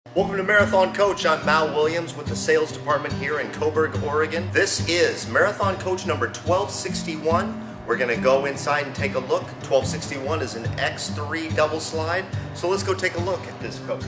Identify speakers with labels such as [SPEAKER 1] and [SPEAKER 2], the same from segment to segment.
[SPEAKER 1] Welcome to Marathon Coach. I'm Mal Williams with the sales department here in Coburg, Oregon. This is Marathon Coach number 1261. We're going to go inside and take a look. 1261 is an X3 double slide. So let's go take a look at this coach.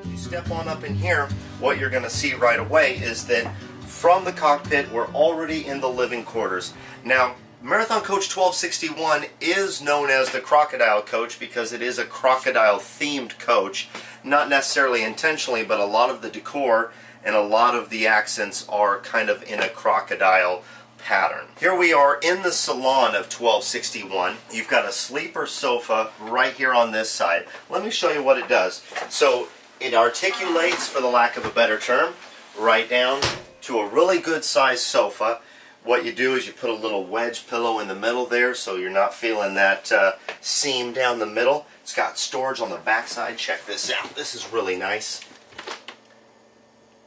[SPEAKER 1] You step on up in here, what you're going to see right away is that from the cockpit, we're already in the living quarters. Now, Marathon Coach 1261 is known as the Crocodile Coach because it is a crocodile-themed coach. Not necessarily intentionally, but a lot of the decor and a lot of the accents are kind of in a crocodile pattern. Here we are in the salon of 1261. You've got a sleeper sofa right here on this side. Let me show you what it does. So it articulates, for the lack of a better term, right down to a really good sized sofa. What you do is you put a little wedge pillow in the middle there so you're not feeling that seam down the middle. It's got storage on the back side. Check this out. This is really nice.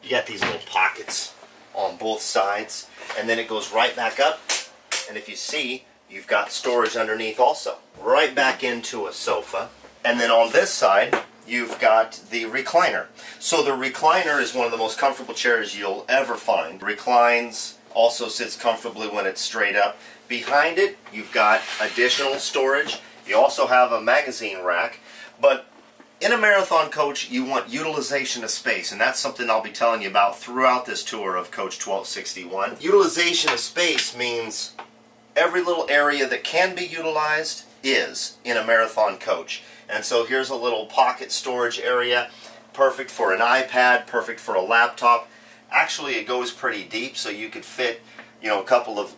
[SPEAKER 1] You got these little pockets on both sides, and then it goes right back up, and if you see, you've got storage underneath also. Right back into a sofa. And then on this side you've got the recliner. So the recliner is one of the most comfortable chairs you'll ever find. Reclines, also sits comfortably when it's straight up. Behind it, you've got additional storage. You also have a magazine rack. But in a Marathon Coach, you want utilization of space, and that's something I'll be telling you about throughout this tour of Coach 1261. Utilization of space means every little area that can be utilized is in a Marathon Coach. And so here's a little pocket storage area, perfect for an iPad, perfect for a laptop. Actually, it goes pretty deep, so you could fit, a couple of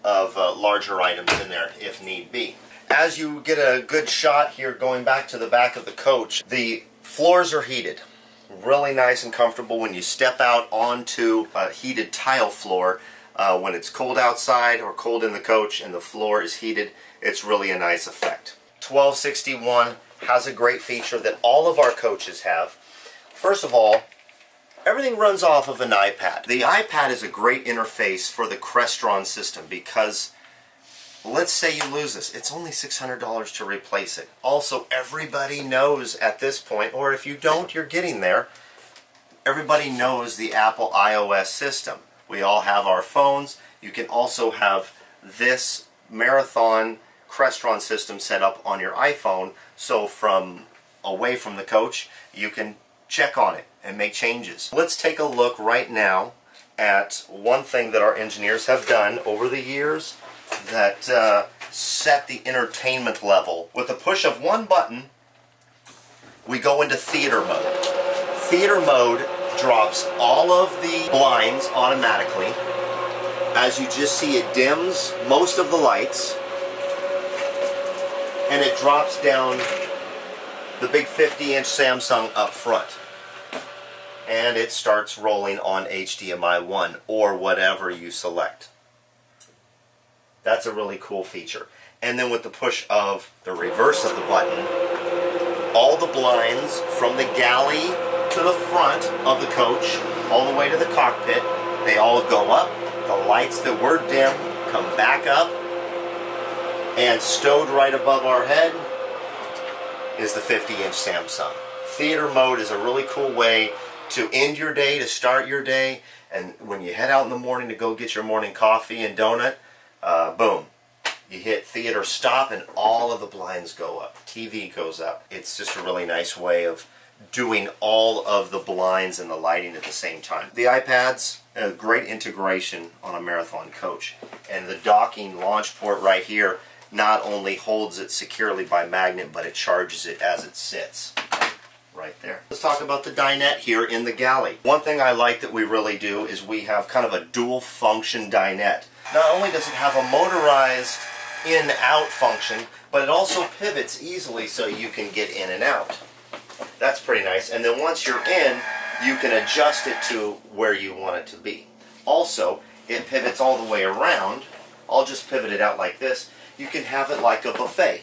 [SPEAKER 1] larger items in there if need be. As you get a good shot here, going back to the back of the coach, the floors are heated. Really nice and comfortable when you step out onto a heated tile floor. When it's cold outside or cold in the coach and the floor is heated, it's really a nice effect. 1261 has a great feature that all of our coaches have. First of all, everything runs off of an iPad. The iPad is a great interface for the Crestron system because let's say you lose this. It's only $600 to replace it. Also, everybody knows at this point, or if you don't, you're getting there, everybody knows the Apple iOS system. We all have our phones. You can also have this Marathon Crestron system set up on your iPhone, so from away from the coach you can check on it and make changes. Let's take a look right now at one thing that our engineers have done over the years that set the entertainment level. With the push of one button, we go into theater mode. Theater mode drops all of the blinds automatically. As you just see, it dims most of the lights, and it drops down the big 50-inch Samsung up front. And it starts rolling on HDMI 1 or whatever you select. That's a really cool feature. And then with the push of the reverse of the button, all the blinds from the galley to the front of the coach, all the way to the cockpit, they all go up. The lights that were dim come back up. And stowed right above our head is the 50-inch Samsung. Theater mode is a really cool way to end your day, to start your day, and when you head out in the morning to go get your morning coffee and donut, boom, you hit theater stop and all of the blinds go up. TV goes up. It's just a really nice way of doing all of the blinds and the lighting at the same time. The iPads, a great integration on a Marathon Coach, and the docking launch port right here not only holds it securely by magnet, but it charges it as it sits right there. Let's talk about the dinette here in the galley. One thing I like that we really do is we have kind of a dual function dinette. Not only does it have a motorized in-out function, but it also pivots easily so you can get in and out. That's pretty nice. And then once you're in, you can adjust it to where you want it to be. Also, it pivots all the way around. I'll just pivot it out like this. You can have it like a buffet.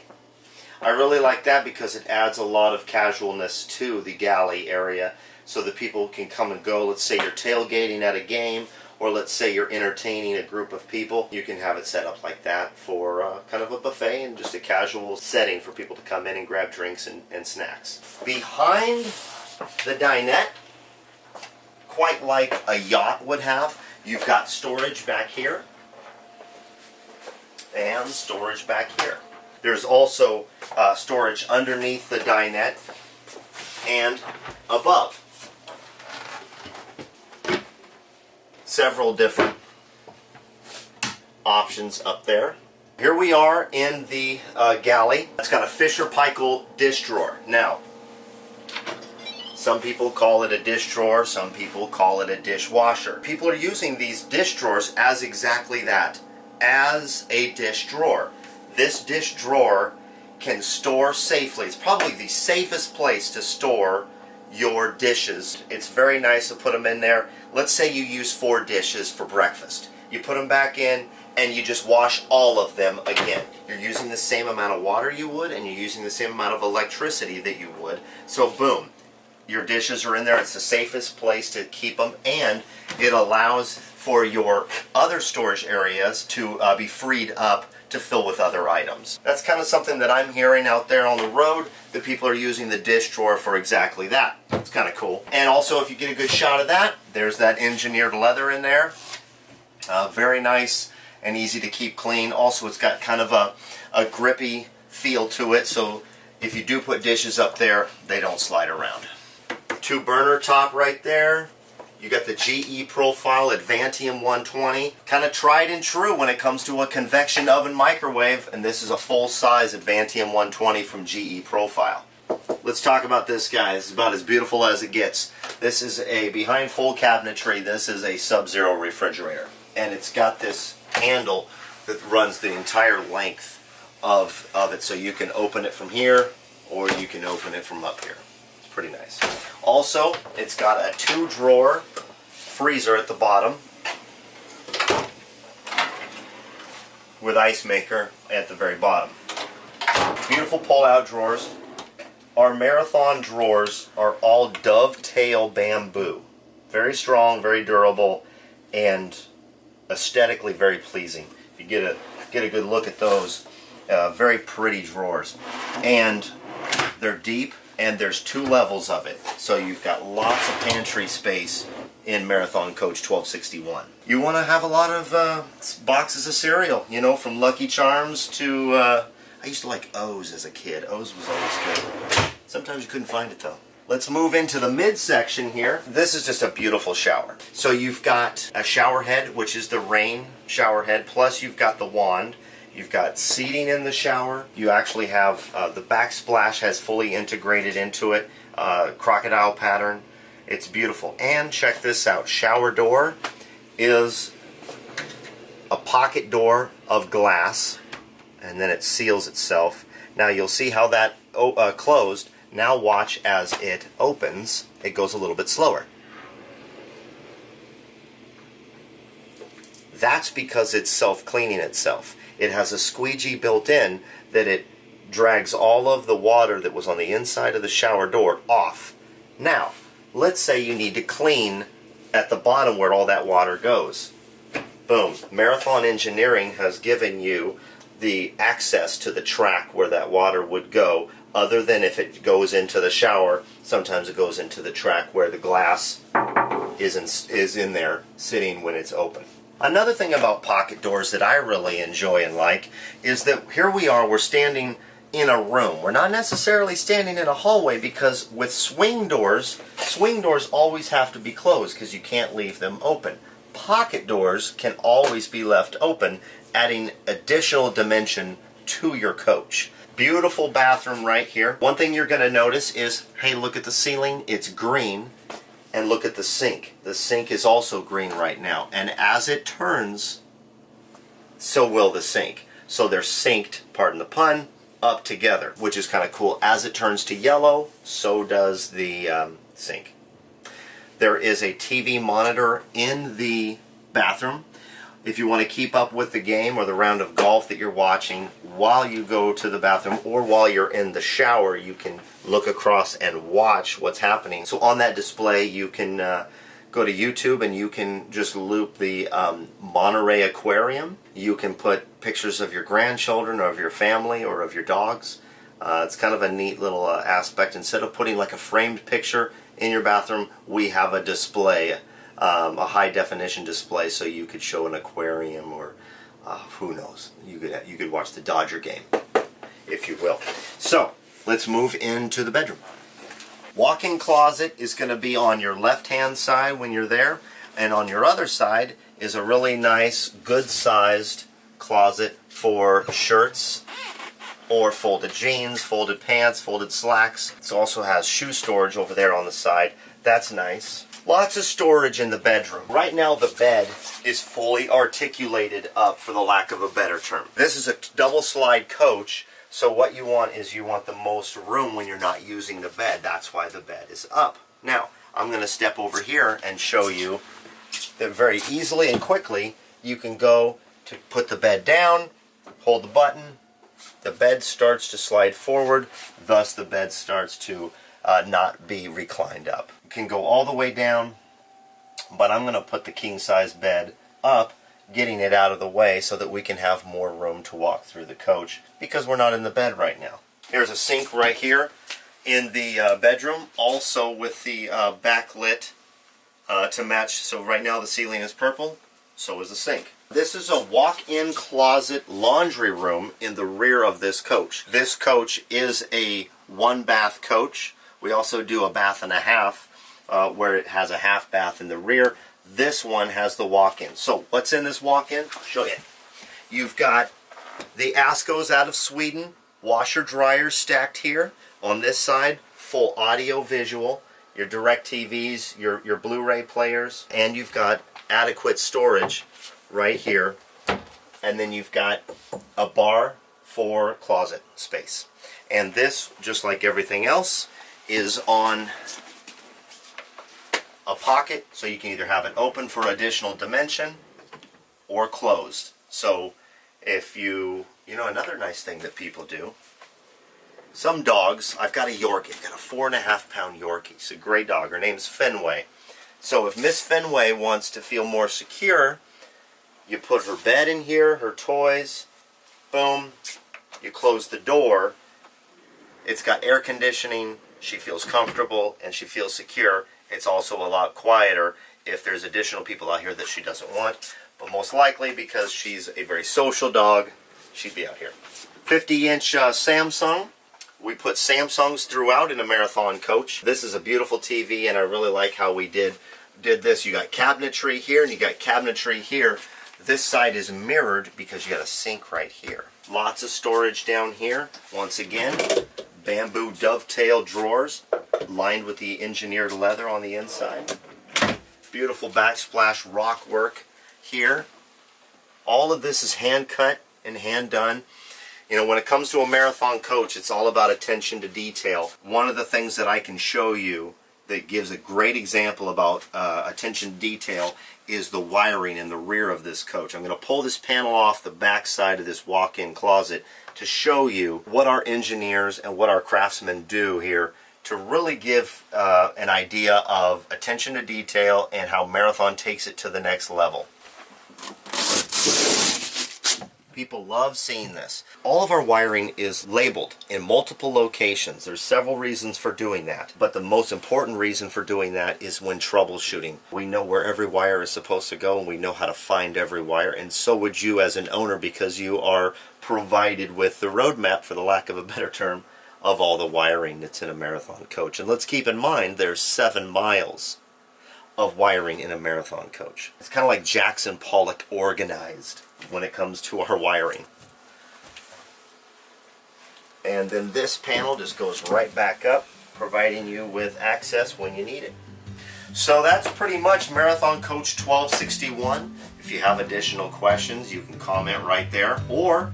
[SPEAKER 1] I really like that because it adds a lot of casualness to the galley area so that people can come and go. Let's say you're tailgating at a game, or let's say you're entertaining a group of people, you can have it set up like that for kind of a buffet and just a casual setting for people to come in and grab drinks and snacks. Behind the dinette, quite like a yacht would have, you've got storage back here and storage back here. There's also storage underneath the dinette and above. Several different options up there. Here we are in the galley. It's got a Fisher-Paykel dish drawer. Now, some people call it a dish drawer, some people call it a dishwasher. People are using these dish drawers as exactly that, as a dish drawer. This dish drawer can store safely. It's probably the safest place to store your dishes. It's very nice to put them in there. Let's say you use 4 dishes for breakfast. You put them back in and you just wash all of them again. You're using the same amount of water you would, and you're using the same amount of electricity that you would. So boom, your dishes are in there. It's the safest place to keep them, and it allows for your other storage areas to be freed up to fill with other items. That's kind of something that I'm hearing out there on the road, that people are using the dish drawer for exactly that. It's kind of cool. And also, if you get a good shot of that, there's that engineered leather in there. Very nice and easy to keep clean. Also, it's got kind of a grippy feel to it, so if you do put dishes up there, they don't slide around. 2 burner top right there. You got the GE Profile Advantium 120. Kind of tried and true when it comes to a convection oven microwave, and this is a full-size Advantium 120 from GE Profile. Let's talk about this guy. This is about as beautiful as it gets. This is a, behind full cabinetry, this is a Sub-Zero refrigerator. And it's got this handle that runs the entire length of it, so you can open it from here or you can open it from up here. Pretty nice. Also, it's got a 2-drawer freezer at the bottom with ice maker at the very bottom. Beautiful pull-out drawers. Our Marathon drawers are all dovetail bamboo. Very strong, very durable, and aesthetically very pleasing. If you get a good look at those, very pretty drawers. And they're deep, and there's 2 levels of it, so you've got lots of pantry space in Marathon Coach 1261. You want to have a lot of boxes of cereal, you know, from Lucky Charms to, I used to like O's as a kid. O's was always good. Sometimes you couldn't find it though. Let's move into the midsection here. This is just a beautiful shower. So you've got a shower head, which is the rain shower head, plus you've got the wand. You've got seating in the shower. You actually have the backsplash has fully integrated into it, crocodile pattern. It's beautiful. And check this out. Shower door is a pocket door of glass, and then it seals itself. Now you'll see how that closed. Now watch as it opens. It goes a little bit slower. That's because it's self-cleaning itself. It has a squeegee built in that it drags all of the water that was on the inside of the shower door off. Now, let's say you need to clean at the bottom where all that water goes. Boom. Marathon Engineering has given you the access to the track where that water would go, other than if it goes into the shower. Sometimes it goes into the track where the glass is in there sitting when it's open. Another thing about pocket doors that I really enjoy and like is that here we are, we're standing in a room. We're not necessarily standing in a hallway, because with swing doors always have to be closed because you can't leave them open. Pocket doors can always be left open, adding additional dimension to your coach. Beautiful bathroom right here. One thing you're going to notice is, hey, look at the ceiling, it's green. And look at the sink. The sink is also green right now. And as it turns, so will the sink. So they're synced, pardon the pun, up together, which is kind of cool. As it turns to yellow, so does the sink. There is a TV monitor in the bathroom. If you want to keep up with the game or the round of golf that you're watching while you go to the bathroom or while you're in the shower, you can look across and watch what's happening. So on that display you can go to YouTube and you can just loop the Monterey Aquarium. You can put pictures of your grandchildren or of your family or of your dogs. It's kind of a neat little aspect. Instead of putting like a framed picture in your bathroom, we have a display, a high definition display, so you could show an aquarium, or who knows, you could watch the Dodger game, if you will. So let's move into the bedroom. Walk-in closet is going to be on your left-hand side when you're there, and on your other side is a really nice, good-sized closet for shirts or folded jeans, folded pants, folded slacks. It also has shoe storage over there on the side. That's nice. Lots of storage in the bedroom. Right now the bed is fully articulated up, for the lack of a better term. This is a double slide coach. So what you want is you want the most room when you're not using the bed. That's why the bed is up. Now, I'm going to step over here and show you that very easily and quickly you can go to put the bed down, hold the button, the bed starts to slide forward, thus the bed starts to not be reclined up. You can go all the way down, but I'm going to put the king-size bed up, getting it out of the way so that we can have more room to walk through the coach, because we're not in the bed right now. Here's a sink right here in the bedroom, also with the backlit to match. So right now the ceiling is purple, so is the sink. This is a walk-in closet laundry room in the rear of this coach. This coach is a one-bath coach. We also do a bath and a half where it has a half bath in the rear. This one has the walk-in. So what's in this walk-in? I'll show you. You've got the Ascos out of Sweden, washer dryers stacked here. On this side, full audio visual, your DirecTVs, your Blu-ray players, and you've got adequate storage right here. And then you've got a bar for closet space. And this, just like everything else, is on a pocket, so you can either have it open for additional dimension or closed. So if you know, another nice thing that people do, some dogs, I've got a Yorkie, I've got a 4.5-pound Yorkie. It's a great dog. Her name's Fenway. So if Miss Fenway wants to feel more secure, you put her bed in here, her toys, boom, you close the door. It's got air conditioning, she feels comfortable, and she feels secure. It's also a lot quieter if there's additional people out here that she doesn't want. But most likely, because she's a very social dog, she'd be out here. 50-inch Samsung. We put Samsungs throughout in a Marathon coach. This is a beautiful TV, and I really like how we did this. You got cabinetry here, and you got cabinetry here. This side is mirrored because you got a sink right here. Lots of storage down here. Once again, bamboo dovetail drawers lined with the engineered leather on the inside. Beautiful backsplash rock work here. All of this is hand cut and hand done. You know, when it comes to a Marathon coach, it's all about attention to detail. One of the things that I can show you that gives a great example about attention to detail is the wiring in the rear of this coach. I'm going to pull this panel off the back side of this walk-in closet to show you what our engineers and what our craftsmen do here to really give an idea of attention to detail and how Marathon takes it to the next level. People love seeing this. All of our wiring is labeled in multiple locations. There's several reasons for doing that, but the most important reason for doing that is when troubleshooting. We know where every wire is supposed to go, and we know how to find every wire, and so would you as an owner, because you are provided with the roadmap, for the lack of a better term, of all the wiring that's in a Marathon coach. And let's keep in mind there's 7 miles of wiring in a Marathon coach. It's kind of like Jackson Pollock organized when it comes to our wiring. And then this panel just goes right back up, providing you with access when you need it. So that's pretty much Marathon Coach 1261. If you have additional questions, you can comment right there, or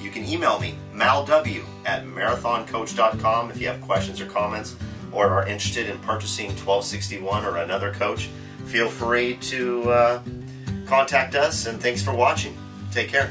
[SPEAKER 1] you can email me, malw@marathoncoach.com, if you have questions or comments, or are interested in purchasing 1261 or another coach. Feel free to contact us, and thanks for watching. Take care.